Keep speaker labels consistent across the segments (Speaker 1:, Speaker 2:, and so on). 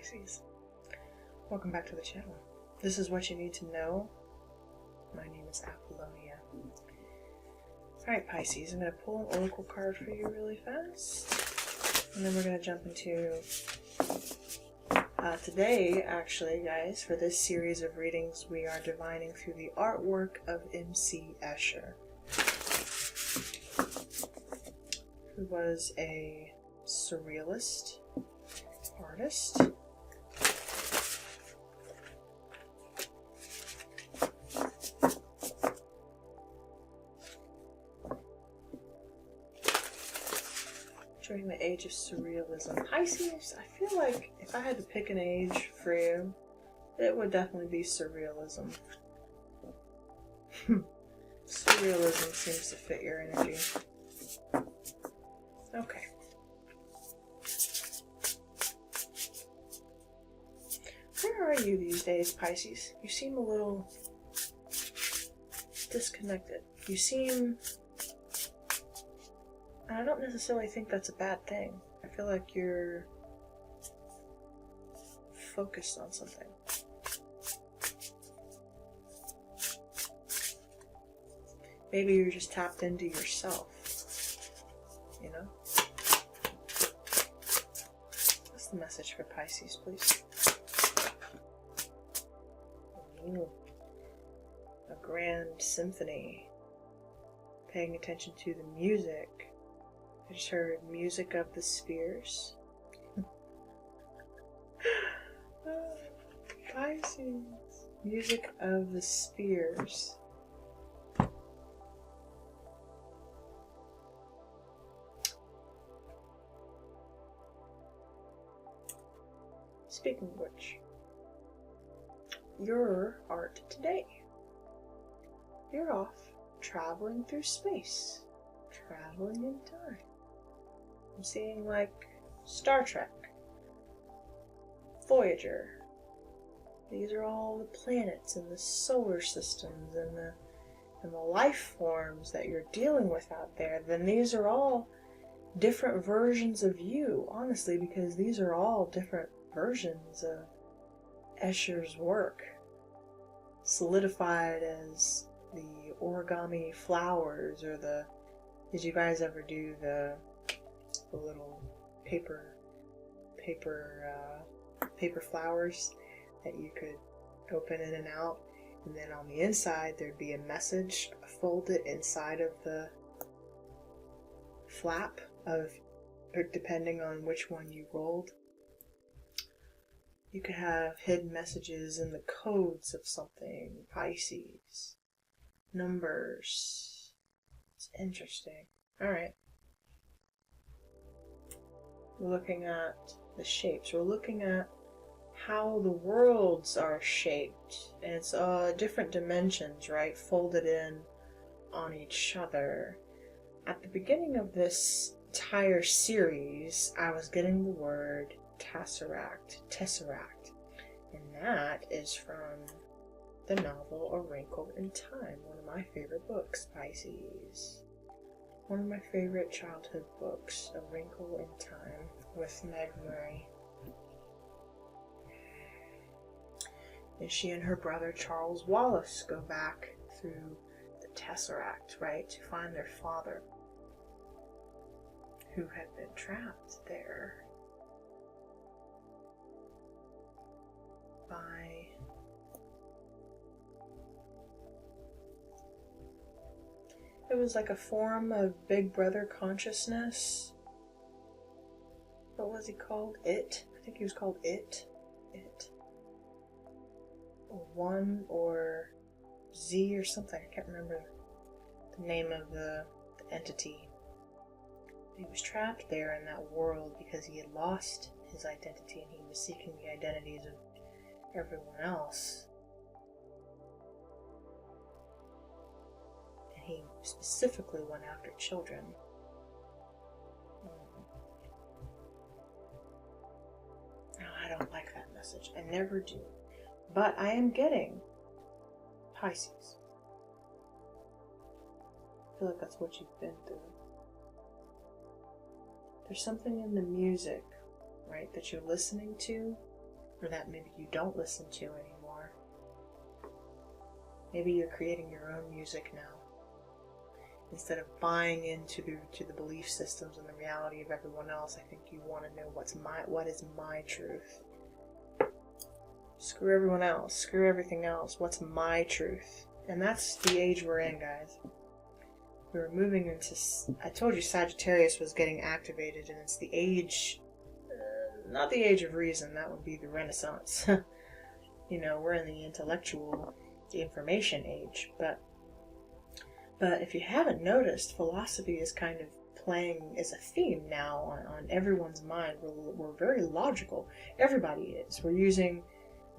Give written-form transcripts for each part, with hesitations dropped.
Speaker 1: Pisces. Welcome back to the channel. This is what you need to know. My name is Apollonia. Alright Pisces, I'm going to pull an oracle card for you really fast. And then we're going to jump into today, actually, guys, for this series of readings, we are divining through the artwork of MC Escher, who was a surrealist artist. During the age of surrealism. Pisces, I feel like if I had to pick an age for you, it would definitely be surrealism. Surrealism seems to fit your energy. Okay. Where are you these days, Pisces? You seem a little disconnected. You seem... And I don't necessarily think that's a bad thing. I feel like you're focused on something. Maybe you're just tapped into yourself. You know? What's the message for Pisces, please? Ooh. A grand symphony. Paying attention to the music. I just heard music of the spheres. Pisces. Music of the spheres. Speaking of which, your art today. You're off traveling through space. Traveling in time. I'm seeing like Star Trek, Voyager. These are all the planets and the solar systems and the life forms that you're dealing with out there. Then these are all different versions of you, honestly, because these are all different versions of Escher's work, solidified as the origami flowers or the... Did you guys ever do the little paper flowers that you could open in and out, and then on the inside there'd be a message folded inside of the flap of, or depending on which one you rolled, you could have hidden messages in the codes of something. Pisces, numbers. It's interesting. Alright. We're looking at the shapes. We're looking at how the worlds are shaped. And it's different dimensions, right? Folded in on each other. At the beginning of this entire series, I was getting the word tesseract. And that is from the novel A Wrinkle in Time, one of my favorite books, Pisces. One of my favorite childhood books, A Wrinkle in Time, with Meg Murray. And she and her brother Charles Wallace go back through the Tesseract, right, to find their father, who had been trapped there by it was like a form of Big Brother consciousness. What was he called? It? I think he was called It. Or One or Z or something. I can't remember the name of the entity. He was trapped there in that world because he had lost his identity and he was seeking the identities of everyone else. He specifically went after children. No, I don't like that message. I never do. But I am getting Pisces. I feel like that's what you've been through. There's something in the music, right, that you're listening to or that maybe you don't listen to anymore. Maybe you're creating your own music now. Instead of buying into the belief systems and the reality of everyone else, I think you want to know what is my truth. Screw everyone else. Screw everything else. What's my truth? And that's the age we're in, guys. We're moving into... I told you Sagittarius was getting activated, and it's the age... not the age of reason. That would be the Renaissance. You know, we're in the intellectual, the information age. But if you haven't noticed, philosophy is kind of playing as a theme now on everyone's mind. We're very logical. Everybody is. We're using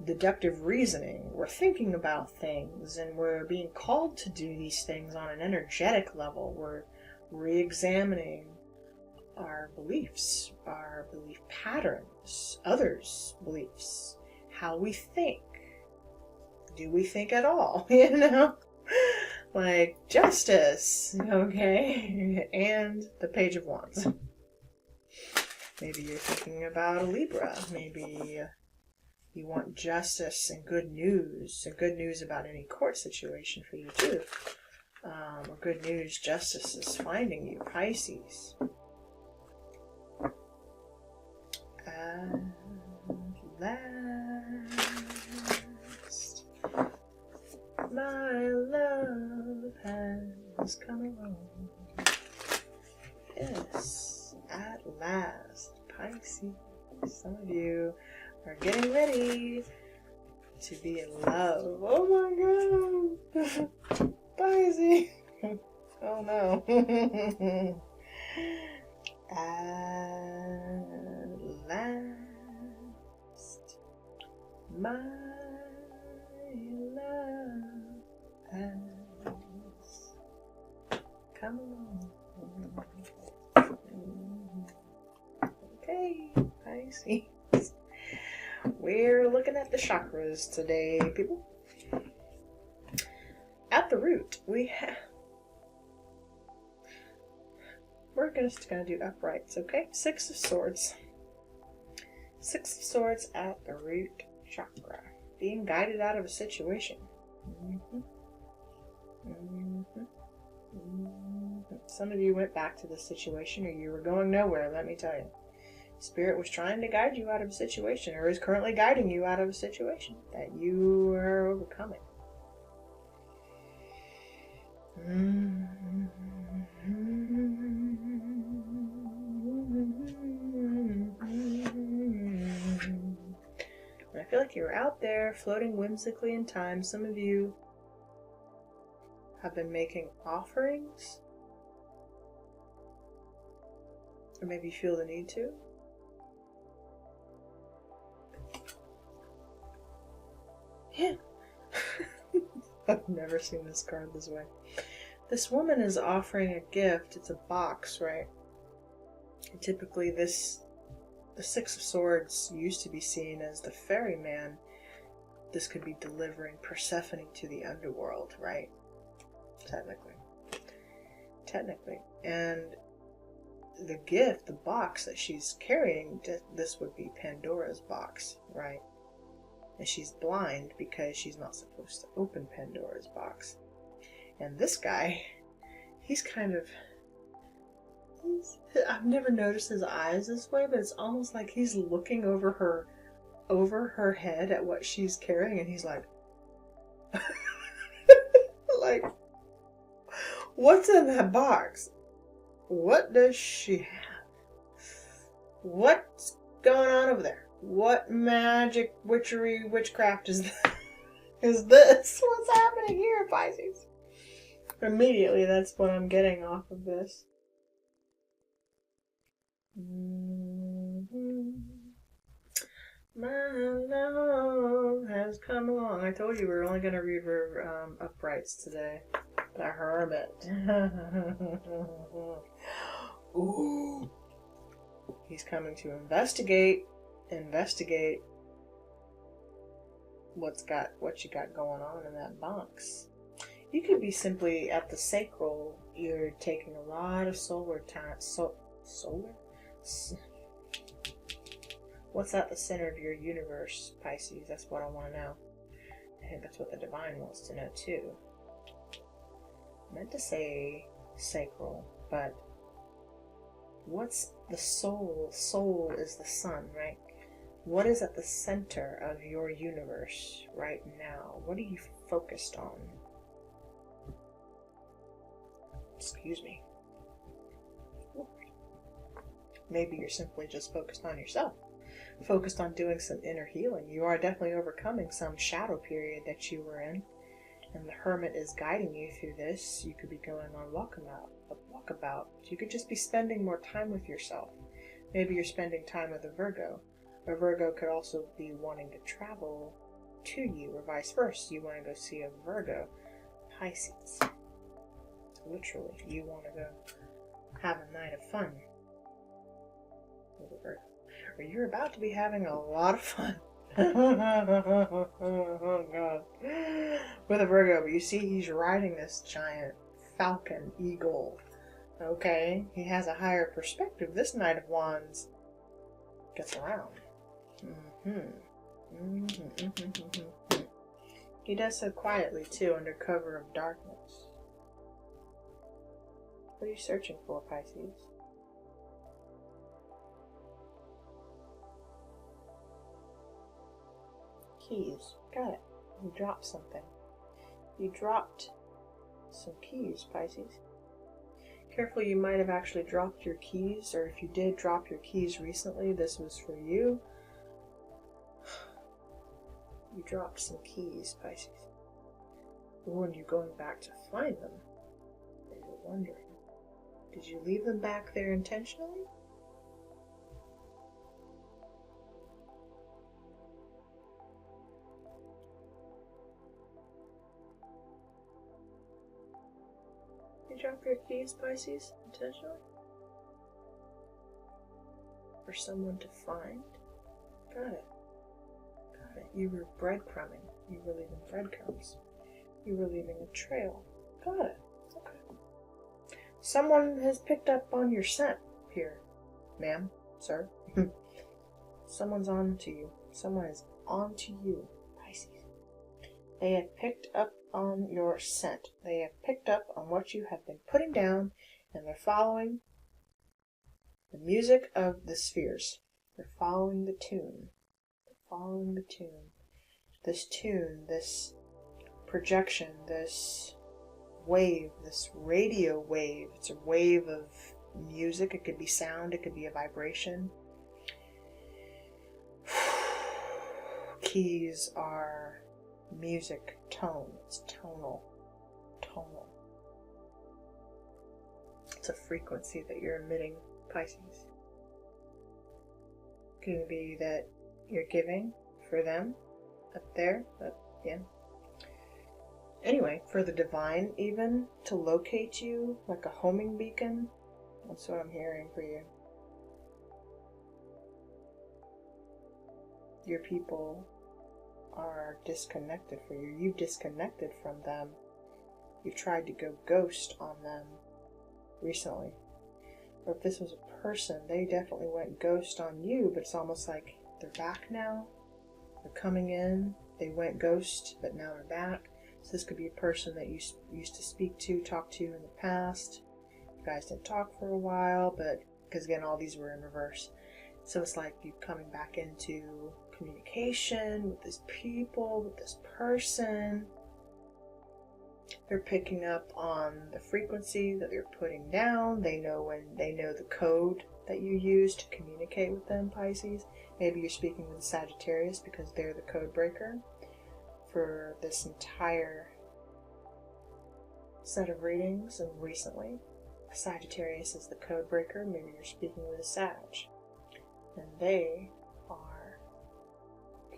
Speaker 1: deductive reasoning. We're thinking about things, and we're being called to do these things on an energetic level. We're re-examining our beliefs, our belief patterns, others' beliefs, how we think. Do we think at all? You know? Like justice, okay? And the Page of Wands. Maybe you're thinking about a Libra. Maybe you want justice and good news about any court situation for you too. Or good news, justice is finding you, Pisces. At last, my love has come along. Yes, at last, Pisces. Some of you are getting ready to be in love. Oh my God. Pisces. Oh no. At last, my love has come along. Okay, Pisces. We're looking at the chakras today, people. At the root, we're just going to do uprights, okay? 6 of Swords. 6 of Swords at the root chakra. Being guided out of a situation. Some of you went back to the situation, or you were going nowhere, let me tell you. Spirit was trying to guide you out of a situation, or is currently guiding you out of a situation that you are overcoming. I feel like you're out there floating whimsically in time. Some of you have been making offerings, or maybe you feel the need to. Yeah. I've never seen this card this way. This woman is offering a gift. It's a box, right? And typically the 6 of Swords used to be seen as the ferryman. This could be delivering Persephone to the underworld, right? Technically. And the gift, the box that she's carrying, this would be Pandora's box, right? And she's blind because she's not supposed to open Pandora's box. And this guy, he's kind of... I've never noticed his eyes this way, but it's almost like he's looking over her head at what she's carrying, and he's like... like, what's in that box? What does she have? What's going on over there? What magic, witchery, witchcraft is this? What's happening here, Pisces? Immediately, that's what I'm getting off of this. My love has come along. I told you we were only going to read her uprights today. The Hermit. Ooh. He's coming to investigate what you got going on in that box. You could be simply at the sacral. You're taking a lot of solar time. What's at the center of your universe, Pisces? That's what I want to know. I think that's what the divine wants to know too. I meant to say sacral, but what's the soul? Soul is the sun, right? What is at the center of your universe right now? What are you focused on? Excuse me. Maybe you're simply just focused on yourself. Focused on doing some inner healing. You are definitely overcoming some shadow period that you were in. And the hermit is guiding you through this. You could be going on walkabout. You could just be spending more time with yourself. Maybe you're spending time with a Virgo. A Virgo could also be wanting to travel to you, or vice versa. You want to go see a Virgo. Pisces. Literally, you want to go have a night of fun with a Virgo. Or you're about to be having a lot of fun. Oh God. With a Virgo, but you see he's riding this giant falcon eagle. Okay? He has a higher perspective. This Knight of Wands gets around. He does so quietly too, under cover of darkness. What are you searching for, Pisces? Keys. Got it. You dropped something. You dropped some keys, Pisces. Careful, you might have actually dropped your keys, or if you did drop your keys recently, this was for you. You dropped some keys, Pisces. Or are you going back to find them? Or you're wondering, did you leave them back there intentionally? You drop your keys, Pisces, intentionally? For someone to find? Got it. Got it. You were breadcrumbing. You were leaving breadcrumbs. You were leaving a trail. Got it. Okay. Someone has picked up on your scent here, ma'am, sir. Someone's on to you. Someone is on to you, Pisces. They have picked up on your scent. They have picked up on what you have been putting down, and they're following the music of the spheres. They're following the tune. They're following the tune. This tune, this projection, this wave, this radio wave. It's a wave of music. It could be sound. It could be a vibration. Keys are music, tone. It's tonal. It's a frequency that you're emitting, Pisces. Could be that you're giving for them up there, but yeah. Anyway, for the divine even to locate you like a homing beacon, that's what I'm hearing for you. Your people are disconnected for you. You've disconnected from them. You've tried to go ghost on them recently. Or if this was a person, they definitely went ghost on you, but it's almost like they're back now. They're coming in. They went ghost, but now they're back. So this could be a person that you used to speak to, talk to in the past. You guys didn't talk for a while, but because again, all these were in reverse. So it's like you coming back into communication with these people, with this person. They're picking up on the frequency that you're putting down. They know the code that you use to communicate with them, Pisces. Maybe you're speaking with a Sagittarius because they're the code breaker for this entire set of readings. And recently, Sagittarius is the code breaker. Maybe you're speaking with a Sag. And they are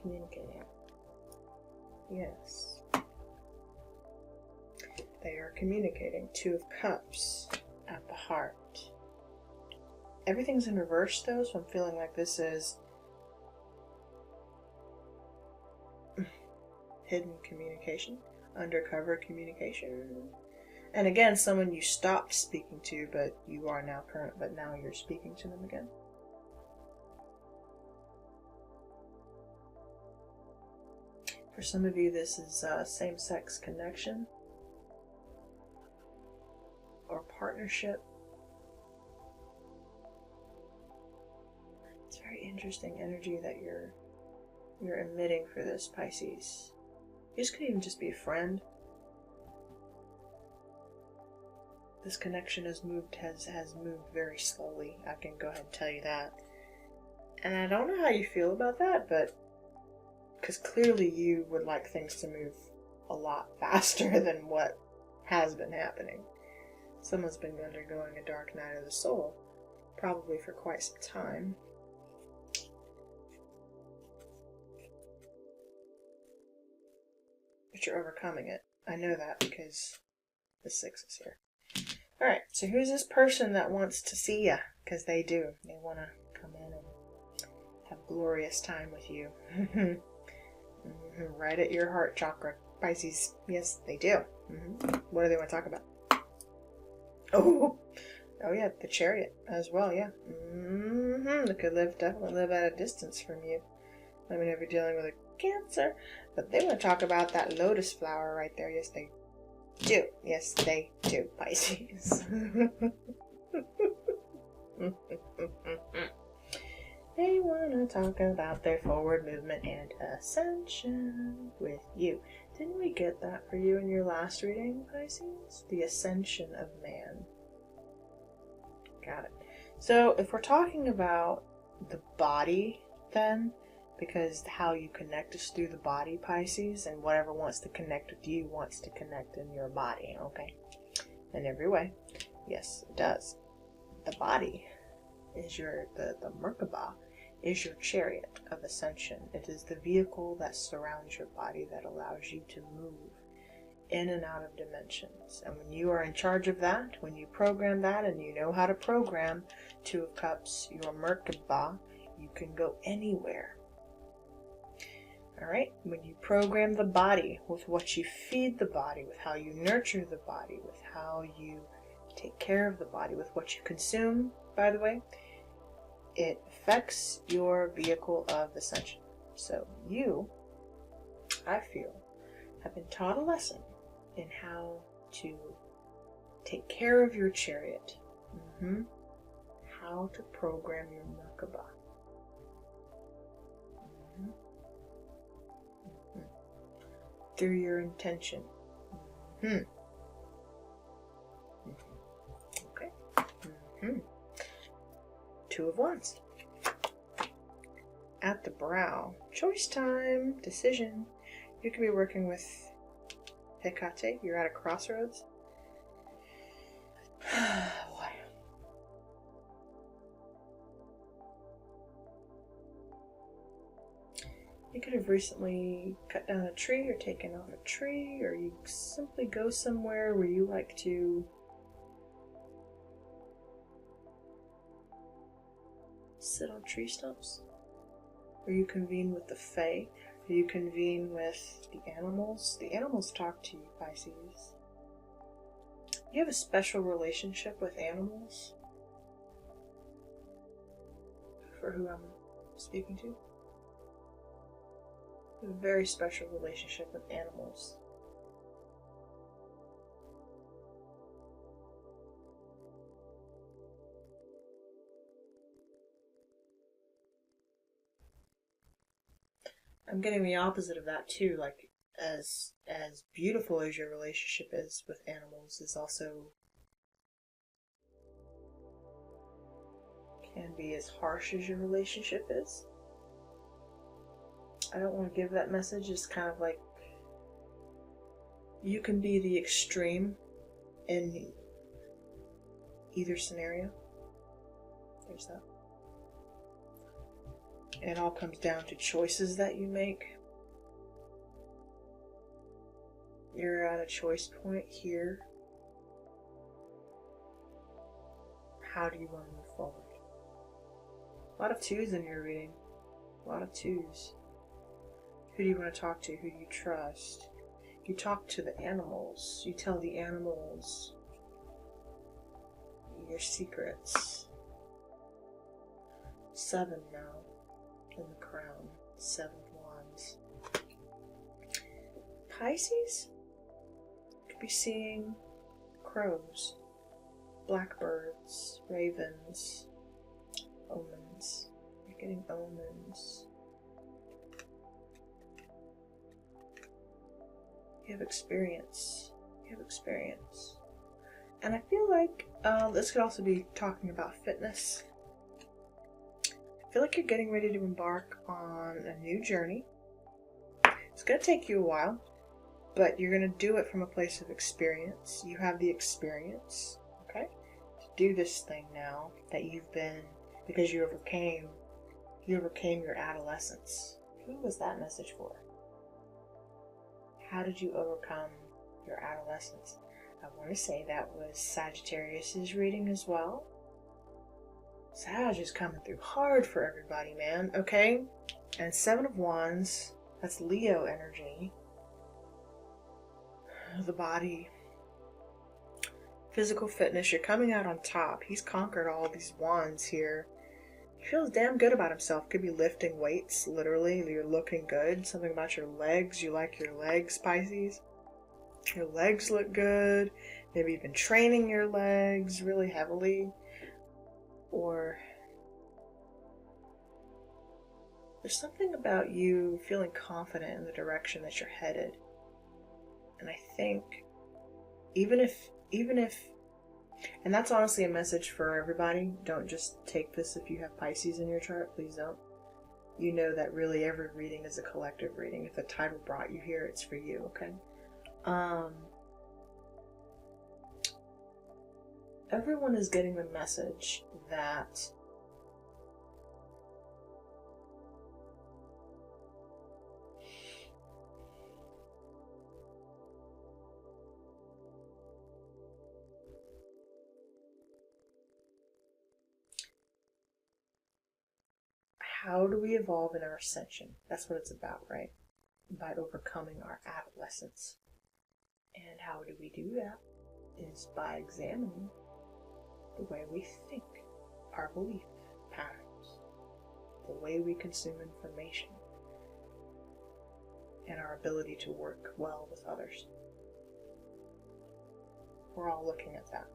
Speaker 1: communicating. Yes. They are communicating. Two of Cups at the heart. Everything's in reverse though, so I'm feeling like this is hidden communication, undercover communication. And again, someone you stopped speaking to, but you are now current, but now you're speaking to them again. For some of you, this is same-sex connection or partnership. It's very interesting energy that you're emitting for this, Pisces. This could even just be a friend. This connection has moved very slowly. I can go ahead and tell you that. And I don't know how you feel about that, but because clearly you would like things to move a lot faster than what has been happening. Someone's been undergoing a dark night of the soul, probably for quite some time. But you're overcoming it. I know that because the 6 is here. Alright, so who's this person that wants to see ya? Because they do. They want to come in and have glorious time with you. Right at your heart chakra, Pisces. Yes, they do. What do they want to talk about? Oh yeah, the Chariot as well, yeah. They could definitely live at a distance from you. I mean, if you're dealing with a Cancer, but they want to talk about that lotus flower right there. Yes, they do. Yes, they do, Pisces. They want to talk about their forward movement and ascension with you. Didn't we get that for you in your last reading, Pisces? The ascension of man. Got it. So if we're talking about the body, then, because how you connect is through the body, Pisces, and whatever wants to connect with you wants to connect in your body, okay? In every way. Yes, it does. The body is the Merkaba is your chariot of ascension. It is the vehicle that surrounds your body that allows you to move in and out of dimensions. And when you are in charge of that, when you program that and you know how to program 2 of Cups, your Merkaba, you can go anywhere. Alright, when you program the body with what you feed the body, with how you nurture the body, with how you take care of the body, with what you consume, by the way, it affects your vehicle of ascension. So you, I feel, have been taught a lesson in how to take care of your chariot. How to program your Merkaba. Through your intention. Okay. 2 of Wands. At the brow. Choice time. Decision. You could be working with Hecate. You're at a crossroads. Why? You could have recently cut down a tree or taken off a tree, or you simply go somewhere where you like to sit on tree stumps, or you convene with the Fae, or you convene with the animals. The animals talk to you, Pisces. You have a special relationship with animals, for who I'm speaking to. You have a very special relationship with animals. I'm getting the opposite of that too, like as beautiful as your relationship is with animals is also can be as harsh as your relationship is. I don't want to give that message. It's kind of like you can be the extreme in either scenario. There's that. It all comes down to choices that you make. You're at a choice point here. How do you want to move forward? A lot of 2s in your reading. A lot of 2s. Who do you want to talk to? Who do you trust? You talk to the animals. You tell the animals your secrets. 7 now in the crown. 7 of Wands. Pisces could be seeing crows, blackbirds, ravens, omens. You're getting omens. You have experience. You have experience. And I feel like this could also be talking about fitness. I feel like you're getting ready to embark on a new journey. It's going to take you a while, but you're going to do it from a place of experience. You have the experience, okay, to do this thing now that you've been, because you overcame your adolescence. Who was that message for? How did you overcome your adolescence? I want to say that was Sagittarius's reading as well. Sag is coming through hard for everybody, man, okay? And 7 of Wands, that's Leo energy. The body. Physical fitness, you're coming out on top. He's conquered all these wands here. He feels damn good about himself. Could be lifting weights, literally. You're looking good. Something about your legs. You like your legs, Pisces. Your legs look good. Maybe you've been training your legs really heavily. Or there's something about you feeling confident in the direction that you're headed. And I think even if, and that's honestly a message for everybody. Don't just take this if you have Pisces in your chart. Please don't. You know that really every reading is a collective reading. If the title brought you here, it's for you, okay? Everyone is getting the message that how do we evolve in our ascension? That's what it's about, right? By overcoming our adolescence. And how do we do that? Is by examining the way we think, our belief patterns, the way we consume information, and our ability to work well with others. We're all looking at that.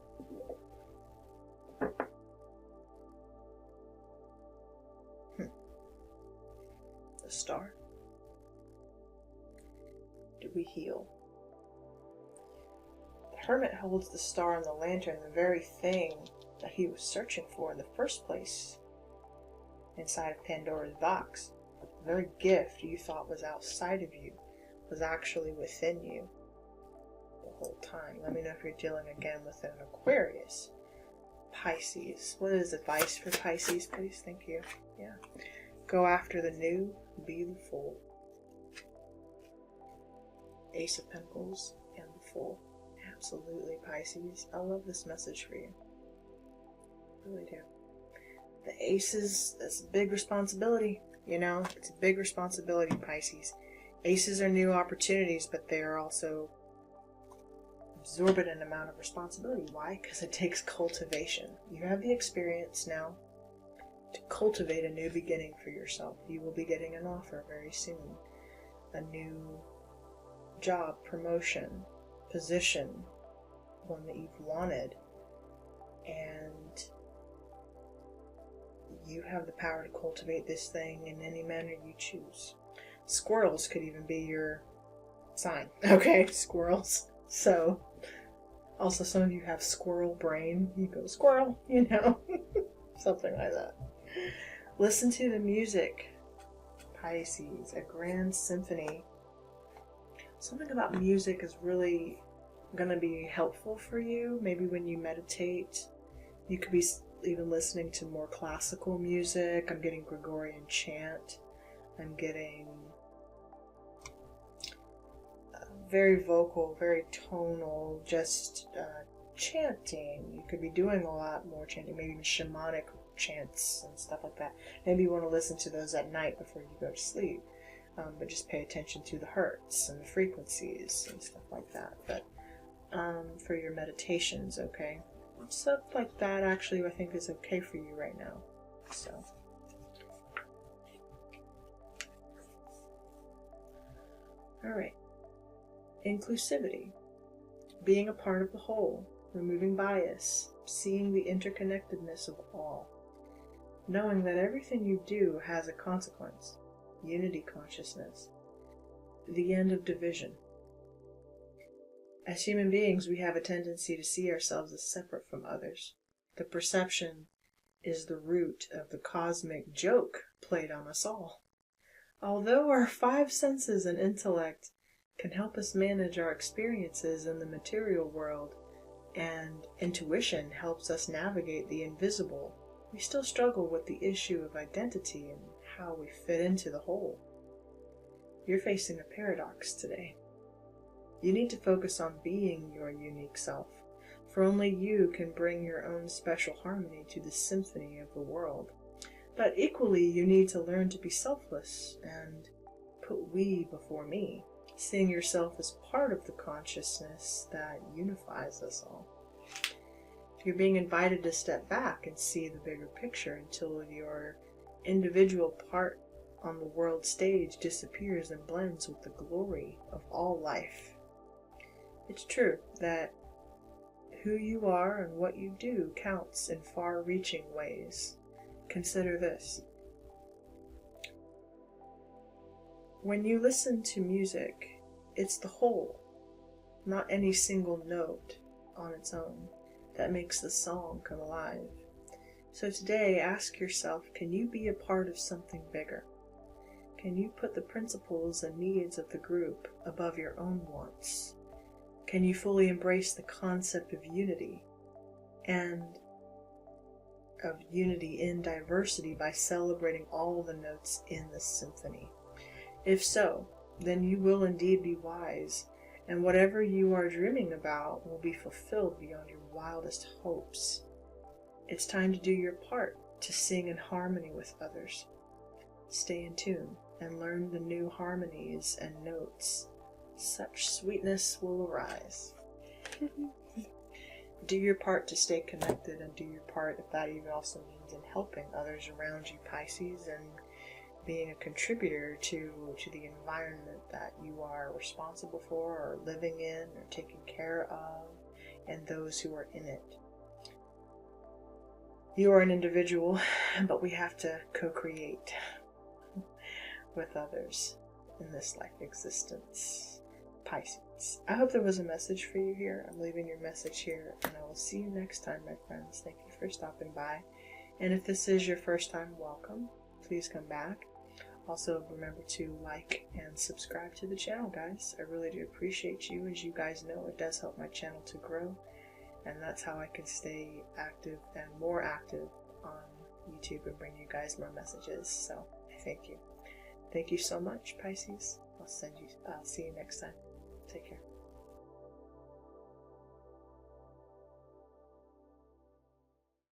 Speaker 1: The star. Do we heal? The Hermit holds the star and the lantern, the very thing that he was searching for in the first place inside of Pandora's box. The very gift you thought was outside of you was actually within you the whole time. Let me know if you're dealing again with an Aquarius. Pisces. What is advice for Pisces, please? Thank you. Yeah. Go after the new, be the Fool. Ace of Pentacles and the Fool. Absolutely, Pisces. I love this message for you. I really do. The aces, that's a big responsibility. You know, it's a big responsibility, Pisces. Aces are new opportunities, but they are also exorbitant amount of responsibility. Why? Because it takes cultivation. You have the experience now to cultivate a new beginning for yourself. You will be getting an offer very soon. A new job, promotion, position, one that you've wanted. And you have the power to cultivate this thing in any manner you choose. Squirrels could even be your sign. Okay, squirrels. So, also some of you have squirrel brain. You go squirrel, you know. Something like that. Listen to the music, Pisces, a grand symphony. Something about music is really going to be helpful for you. Maybe when you meditate, you could be even listening to more classical music. I'm getting Gregorian chant. I'm getting very vocal, very tonal, just chanting. You could be doing a lot more chanting, maybe even shamanic chants and stuff like that. Maybe you want to listen to those at night before you go to sleep. But just pay attention to the hertz and the frequencies and stuff like that. But for your meditations, okay? Stuff like that actually I think is okay for you right now. So. Alright. inclusivity, being a part of the whole, removing bias, seeing the interconnectedness of all, knowing that everything you do has a consequence, unity consciousness, the end of division. As human beings, we have a tendency to see ourselves as separate from others. The perception is the root of the cosmic joke played on us all. Although our five senses and intellect can help us manage our experiences in the material world, and intuition helps us navigate the invisible, we still struggle with the issue of identity and how we fit into the whole. You're facing a paradox today. You need to focus on being your unique self, for only you can bring your own special harmony to the symphony of the world. But equally, you need to learn to be selfless and put we before me, seeing yourself as part of the consciousness that unifies us all. You're being invited to step back and see the bigger picture until your individual part on the world stage disappears and blends with the glory of all life. It's true that who you are and what you do counts in far-reaching ways. Consider this. When you listen to music, it's the whole, not any single note on its own, that makes the song come alive. So today, ask yourself, can you be a part of something bigger? Can you put the principles and needs of the group above your own wants? Can you fully embrace the concept of unity and of unity in diversity by celebrating all the notes in the symphony? If so, then you will indeed be wise, and whatever you are dreaming about will be fulfilled beyond your wildest hopes. It's time to do your part to sing in harmony with others. Stay in tune and learn the new harmonies and notes. Such sweetness will arise. Do your part to stay connected, and do your part if that even also means in helping others around you, Pisces, and being a contributor to the environment that you are responsible for or living in or taking care of, and those who are in it. You are an individual, but we have to co-create with others in this life existence. Pisces. I hope there was a message for you here. I'm leaving your message here, and I will see you next time, my friends. Thank you for stopping by. And if this is your first time, welcome. Please come back. Also, remember to like and subscribe to the channel, guys. I really do appreciate you. As you guys know, it does help my channel to grow, and that's how I can stay active and more active on YouTube and bring you guys more messages. So, I thank you. Thank you so much, Pisces. I'll see you next time. Take care.